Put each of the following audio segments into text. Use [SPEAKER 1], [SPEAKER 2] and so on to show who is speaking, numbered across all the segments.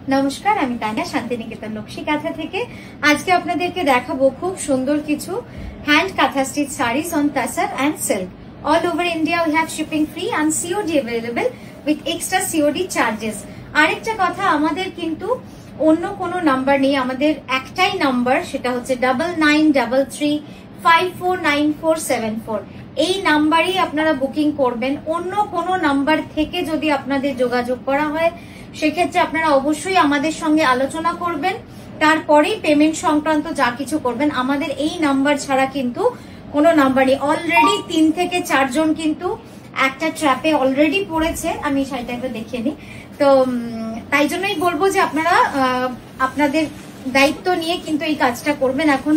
[SPEAKER 1] নমস্কার, আমি তানিয়া শান্তিনিকেতন নকশি কাঁথা থেকে। আজকে আপনাদেরকে দেখাবো খুব সুন্দর কিছু hand kantha stitch sarees on tussar and silk. All over India we have shipping free and COD available with extra COD charges. আরেকটা কথা, আমাদের কিন্তু অন্য কোনো নাম্বার নেই, আমাদের একটাই নাম্বার, সেটা হচ্ছে 9933549474। এই নাম্বারেই আপনারা বুকিং করবেন। অন্য কোনো নাম্বার থেকে যদি আপনাদের যোগাযোগ করা হয় সেক্ষেত্রে আপনারা অবশ্যই আমাদের সঙ্গে আলোচনা করবেন, তারপরেই পেমেন্ট সংক্রান্ত যা কিছু করবেন। আমাদের এই নাম্বার ছাড়া কিন্তু কোনো নাম্বার নেই। অলরেডি 3 থেকে 4 জন কিন্তু একটা ট্র্যাপে অলরেডি পড়েছে। আমি শাড়িটা একবার দেখিয়ে নিই। তো তাই জন্যই বলবো যে আপনারা আপনাদের দায়িত্ব নিয়ে কিন্তু এই কাজটা করবেন। এখন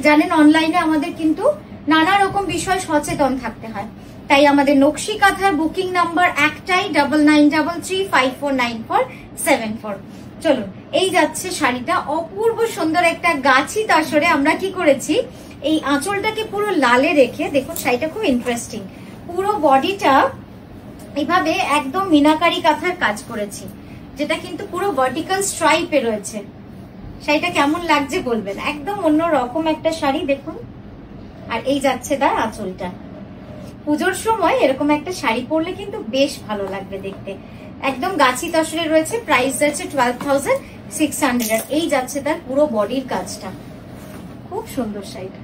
[SPEAKER 1] জানেন অনলাইনে আমাদের কিন্তু নানা রকম বিষয় সচেতন থাকতে হয়, তাই আমাদের নকশি কাঁথার বুকিং নাম্বার একটাই 9933549474। চলুন, এই যাচ্ছে শাড়িটা, অপূর্ব সুন্দর একটা গাছি তাসরে আমরা কি করেছি, এই আঁচলটাকে পুরো লালে রেখে, দেখুন শাড়িটা খুব ইন্টারেস্টিং, পুরো বডিটা এভাবে একদম মিনাকারি কাঁথার কাজ করেছি, যেটা কিন্তু পুরো ভার্টিক্যাল স্ট্রাইপে রয়েছে। শাড়িটা কেমন লাগছে বলবেন, একদম অন্য রকম একটা শাড়ি দেখুন। আর এই যাচ্ছে তার আঁচলটা। পুজোর সময় এরকম একটা শাড়ি পরলে কিন্তু বেশ ভালো লাগবে দেখতে, একদম গাছি তসরে রয়েছে। প্রাইস যাচ্ছে 12,600। আর এই যাচ্ছে তার পুরো বডির কাজটা, খুব সুন্দর শাড়িটা।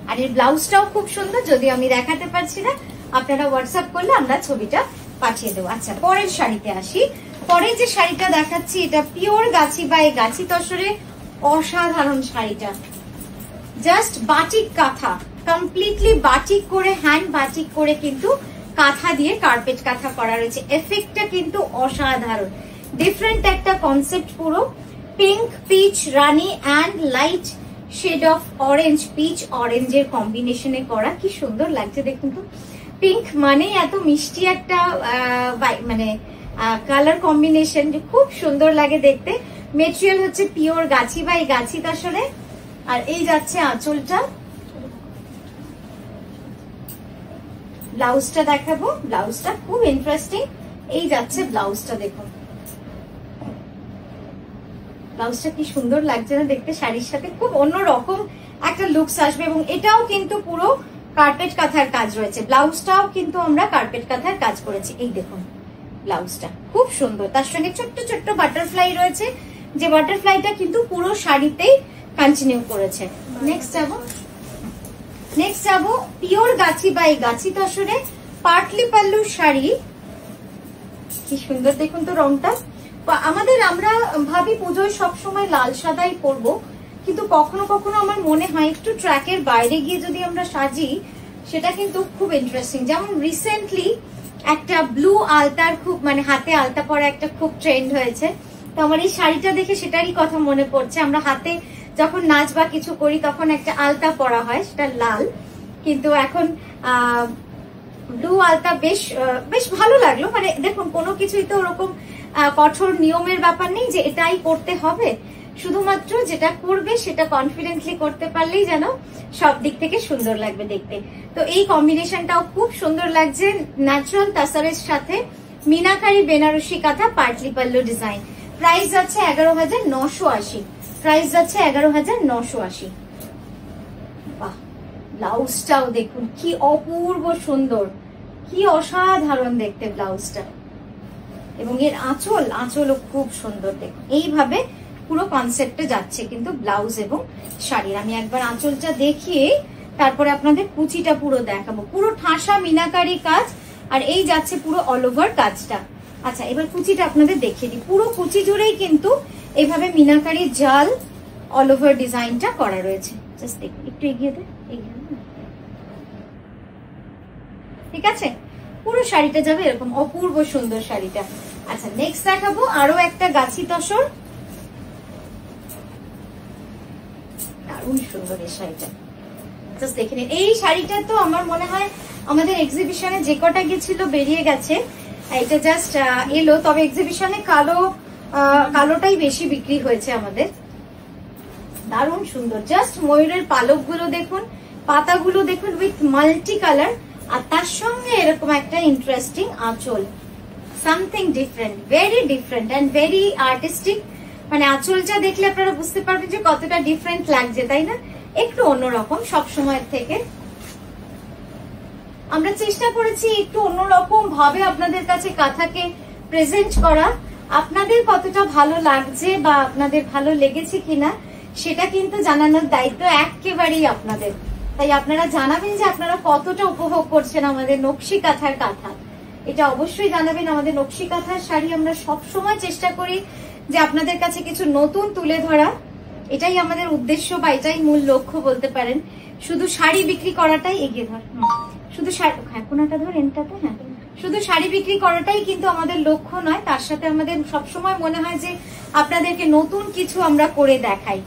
[SPEAKER 1] আর এর ব্লাউজটাও খুব সুন্দর, যদি আমি দেখাতে পারছি না, আপনারা হোয়াটসঅ্যাপ করলে আমরা ছবিটা পাঠিয়ে দেবো। আচ্ছা, পরের শাড়িতে আসি। পরে যে শাড়িটা দেখাচ্ছি এটা পিওর গাছি বা এই গাছি তসরে অসাধারণ শাড়িটা, জাস্ট বাটিক কাঁথা, কমপ্লিটলি বাটিক করে, হ্যান্ড বাটিক করে কিন্তু কাঁথা দিয়ে কার্পেট কাঁথা করা রয়েছে। এফেক্টটা কিন্তু অসাধারণ, ডিফারেন্ট একটা কনসেপ্ট। পুরো পিঙ্ক, পিচ, রানি and light shade of orange, peach অরেঞ্জের কম্বিনেশনে করা, কি সুন্দর লাগছে দেখুন তো। পিঙ্ক মানে এত মিষ্টি একটা মানে কালার কম্বিনেশন, যে খুব সুন্দর লাগে দেখতে। মেটেরিয়াল হচ্ছে পিওর গাছি বা এই গাছি তাসরে। আর এই যাচ্ছে আঁচলটা। ব্লাউজটা দেখাবো, ব্লাউজটা খুব ইন্টারেস্টিং। এই যাচ্ছে ব্লাউজটা, দেখুন ব্লাউজটা কি সুন্দর লাগছে না দেখতে, শাড়ির সাথে খুব অন্যরকম একটা লুকস আসবে। এবং এটাও কিন্তু পুরো কার্পেট কাঁথার কাজ রয়েছে, ব্লাউজটাও কিন্তু আমরা কার্পেট কাঁথার কাজ করেছি। এই দেখুন ব্লাউজটা খুব সুন্দর, তার সঙ্গে ছোট্ট ছোট্ট বাটারফ্লাই রয়েছে, যে বাটারফ্লাইটা কিন্তু পুরো শাড়িতেই কন্টিনিউ করেছে। নেক্সট যাবো পিওর গাছি বা এই গাছি তসরে পাটলি পাল্লু শাড়ি। কি সুন্দর দেখুন তো রংটা। আমরা ভাবি পুজোয় সবসময় লাল সাদাই পরবো, কিন্তু কখনো কখনো আমার মনে হয় একটু ট্র্যাকের বাইরে গিয়ে যদি আমরা সাজি, সেটা কিন্তু খুব ইন্টারেস্টিং। যেমন রিসেন্টলি একটা ব্লু আলতার খুব, মানে হাতে আলতা পরা একটা খুব ট্রেন্ড হয়েছে। তো আমার এই শাড়িটা দেখে সেটারই কথা মনে পড়ছে। আমরা হাতে যখন নাচ বা কিছু করি তখন একটা আলতা পরা হয়, সেটা লাল, কিন্তু এখন ব্লু আলতা বেশ ভালো লাগলো। মানে দেখুন, কোনো কিছুই তো ওরকম কঠোর নিয়মের ব্যাপার নেই যে এটাই করতে হবে, শুধুমাত্র যেটা করবে সেটা কনফিডেন্টলি করতে পারলেই যেন সব দিক থেকে সুন্দর লাগবে দেখতে। তো এই কম্বিনেশনটাও খুব সুন্দর লাগছে, ন্যাচারাল তাসারের সাথে মিনাকারি বেনারসি কাঁথা পাটলি পাল্লু ডিজাইন। প্রাইস যাচ্ছে 11,980। প্রাইস যাচ্ছে 11,980। বাহ, ব্লাউজটাও দেখুন কি অপূর্ব সুন্দর, কি অসাধারণ দেখতে ব্লাউজটা। এবং এর আঁচলও খুব সুন্দর দেখুন। এইভাবে পুরো কনসেপ্টে যাচ্ছে কিন্তু ব্লাউজ এবং শাড়ির। আমি একবার আঁচলটা দেখিয়ে তারপরে আপনাদের কুচিটা পুরো দেখাবো। পুরো ঠাসা মিনাকারি কাজ, আর এই যাচ্ছে পুরো অল ওভার কাজটা। আচ্ছা, এবার কুচিটা আপনাদের দেখিয়ে দিই। পুরো কুচি জুড়েই কিন্তু এইভাবে মিনাকারি জাল অল ওভার ডিজাইনটা করা রয়েছে। জাস্ট দেখুন, একটু এগিয়ে দে, ঠিক আছে। পুরো শাড়িটা যাবে এরকম অপূর্ব সুন্দর শাড়িটা। আচ্ছা, নেক্সট দেখাবো আরো একটা গাছি তসর, দারুণ সুন্দর এই শাড়িটা। জাস্ট দেখে নিন, এই শাড়িটা তো আমার মনে হয় আমাদের এক্সিবিশনে যে কটা গেছিল বেরিয়ে গেছে, এটা জাস্ট এলো। তবে এক্সিবিশনে কালোটাই বেশি বিক্রি হয়েছে আমাদের। দারুণ সুন্দর, জাস্ট ময়ূরের পালক গুলো দেখুন, পাতাগুলো দেখুন উইথ মাল্টি কালার, আর তার সঙ্গে এরকম একটা ইন্টারেস্টিং আঁচল। Something different, very different and very artistic. মানে আঁচলটা দেখলে আপনারা বুঝতে পারবেন যে কতটা ডিফারেন্ট লাগছে, তাই না? একটু অন্যরকম সব সময়ের থেকে। আমরা চেষ্টা করেছি একটু অন্যরকম ভাবে আপনাদের কাছে কাঁথাকে প্রেজেন্ট করা। আপনাদের কতটা ভালো লাগছে বা আপনাদের ভালো লেগেছে কিনা সেটা কিন্তু জানানোর দায়িত্ব একেবারেই আপনাদের। তাই আপনারা জানাবেন যে আপনারা কতটা উপভোগ করছেন আমাদের নকশি কাঁথার কাঁথা। এটা অবশ্যই জানাবেন। আমাদের নকশি কাঁথার শাড়ি আমরা সব সময় চেষ্টা করি যে আপনাদের কাছে কিছু নতুন তুলে ধরা। এটাই আমাদের উদ্দেশ্য বা এটাই মূল লক্ষ্য বলতে পারেন। শুধু শাড়ি বিক্রি করাটাই এগিয়ে ধর, শুধু কোনাটা ধর এনটাতে, হ্যাঁ, শুধু শাড়ি বিক্রি করাটাই কিন্তু আমাদের লক্ষ্য নয়। তার সাথে আমাদের সবসময় মনে হয় যে আপনাদেরকে নতুন কিছু আমরা করে দেখাই।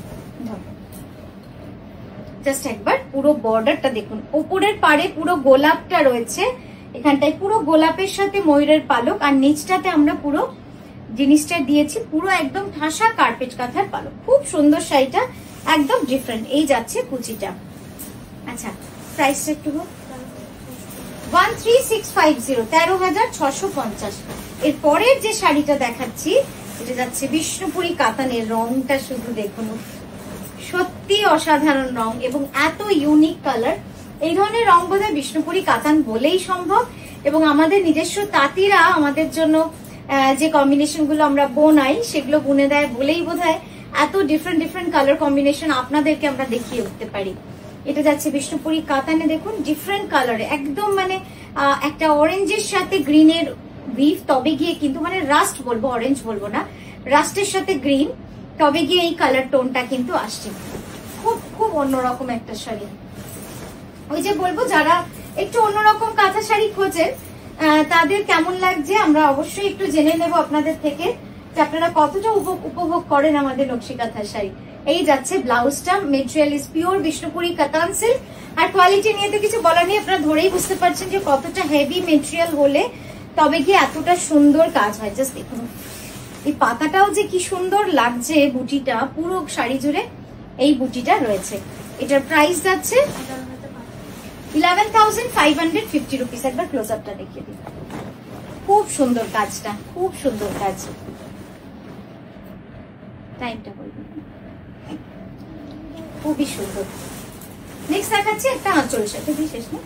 [SPEAKER 1] জাস্ট একবার পুরো বর্ডারটা দেখুন, উপরের পাড়ে পুরো গোলাপটা রয়েছে, এখানটায় পুরো গোলাপের সাথে ময়ূরের পালক, আর নিচটাতে আমরা পুরো জিনিসটা দিয়েছি পুরো একদম ঠাসা কার্পেট কাঁথার পালক। খুব সুন্দর শাড়িটা, একদম ডিফারেন্ট। এই যাচ্ছে কুচিটা। আচ্ছা, প্রাইসটা একটু 13650, 13,650। এর পরের যে শাড়িটা দেখাচ্ছি এটা যাচ্ছে বিষ্ণুপুরি কাতানের। রংটা শুধু দেখুন, সত্যি অসাধারণ রং এবং এত ইউনিক কালার। এই ধরনের রং বোধহয় বিষ্ণুপুরি কাতান বলেই সম্ভব। এবং আমাদের নিজস্ব তাঁতিরা আমাদের জন্য যে কম্বিনেশন গুলো আমরা বোনাই সেগুলো বুনে দেয় বলেই বোধহয় এত ডিফারেন্ট ডিফারেন্ট কালার কম্বিনেশন আপনাদেরকে আমরা দেখিয়ে উঠতে পারি। এটা যাচ্ছে বিষ্ণুপুরি কাতানে, দেখুন ডিফারেন্ট কালারে, একদম মানে একটা অরেঞ্জের সাথে গ্রিনের উইভ, তবে গিয়ে কিন্তু মানে রাস্ট বলবো, অরেঞ্জ বলবো না, রাস্টের সাথে গ্রিন, তবে গিয়ে এই কালার টোনটা কিন্তু আসছে। খুব খুব অন্যরকম একটা শাড়ি। ওই যে বলবো যারা একটু অন্যরকম কাঁথা শাড়ি খোঁজেন তাদের কেমন লাগছে আমরা অবশ্যই একটু জেনে নেব আপনাদের থেকে যে আপনারা কতটা উপভোগ করেন আমাদের নকশি কাঁথার শাড়ি। এই যাচ্ছে ব্লাউজটা, মেটেরিয়াল ইজ পিওর বিষ্ণুপুরি কাতান সিল্ক। আর কোয়ালিটি নিয়ে তো কিছু বলার নেই, আপনারা ধরেই বুঝতে পারছেন যে কতটা হেভি মেটেরিয়াল হলে তবে গিয়ে এতটা সুন্দর কাজ হয়। জাস্ট দেখুন এই পাতাটাও যে কি সুন্দর লাগছে, বুটিটা পুরো শাড়ি জুড়ে এই বুটিটা রয়েছে। এটার প্রাইস যাচ্ছে 11,550 রুপিস। একবার ক্লোজ আপটা দেখিয়ে দিই। খুব সুন্দর কাজটা, খুব সুন্দর কাজ। টাইমটা বলবেন, খুবই সুন্দর। নেক্সট দেখাচ্ছি একটা আঁচল সাথে, বিশেষ না,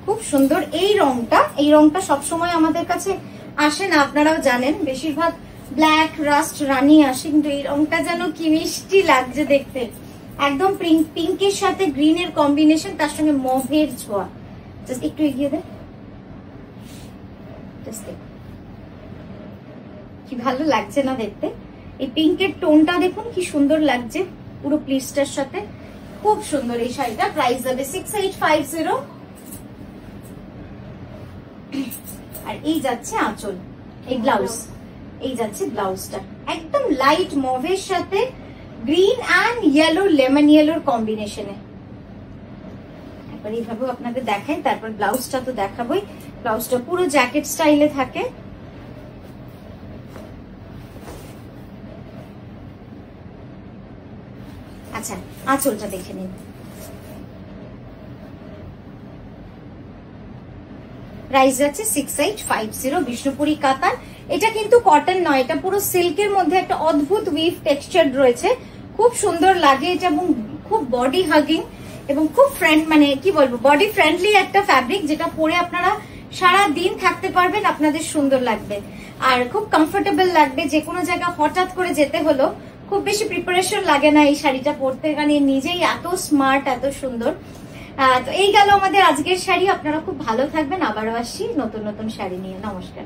[SPEAKER 1] খুব সুন্দর এই রংটা। এই রংটা সবসময় আমাদের কাছে আসে না, আপনারাও জানেন, বেশিরভাগ ব্ল্যাক, রাস্ট, রানি আসে, কিন্তু এই রংটা যেন কি মিষ্টি লাগছে দেখতে। একদম পিঙ্কের সাথে গ্রিনের কম্বিনেশন, তার সঙ্গে মভের ছোঁয়া। জাস্ট একটু এগিয়ে দে, কি ভালো লাগছে না দেখতে। এই পিঙ্কের টোনটা দেখুন কি সুন্দর লাগছে পুরো প্লিস্টার সাথে, খুব সুন্দর এই শাড়িটা। প্রাইস যাবে 6850। আর এই যাচ্ছে আঁচল, এই ব্লাউজ, এই যাচ্ছে ব্লাউজটা একদম লাইট মভের সাথে গ্রিন অ্যান্ড ইয়েলো, লেমন ইয়েলোর কম্বিনেশনে। একবার এইভাবেও আপনাদের দেখাই, তারপর ব্লাউজটা তো দেখাবোই। ব্লাউজটা পুরো জ্যাকেট স্টাইলে থাকে। আচ্ছা, আঁচলটা দেখে নিন। প্রাইস যাচ্ছে 6850 বিষ্ণুপুরি কাতান। এটা কিন্তু কটন নয়, এটা পুরো সিল্কের মধ্যে একটা অদ্ভুত উইভ টেক্সচার রয়েছে, খুব সুন্দর লাগে এটা এবং খুব বডি হাগিং এবং খুব মানে কি বলবো, বডি ফ্রেন্ডলি একটা ফ্যাব্রিক, যেটা পরে আপনারা সারা দিন থাকতে পারবেন, আপনাদের সুন্দর লাগবে আর খুব কমফোর্টেবল লাগবে। যে কোনো জায়গা হঠাৎ করে যেতে হলো, খুব বেশি প্রিপারেশন লাগে না এই শাড়িটা পরতে, মানে নিজেই এত স্মার্ট, এত সুন্দর। তো এই গেল আমাদের আজকের শাড়ি। আপনারা খুব ভালো থাকবেন, আবারও আসছি নতুন নতুন শাড়ি নিয়ে। নমস্কার।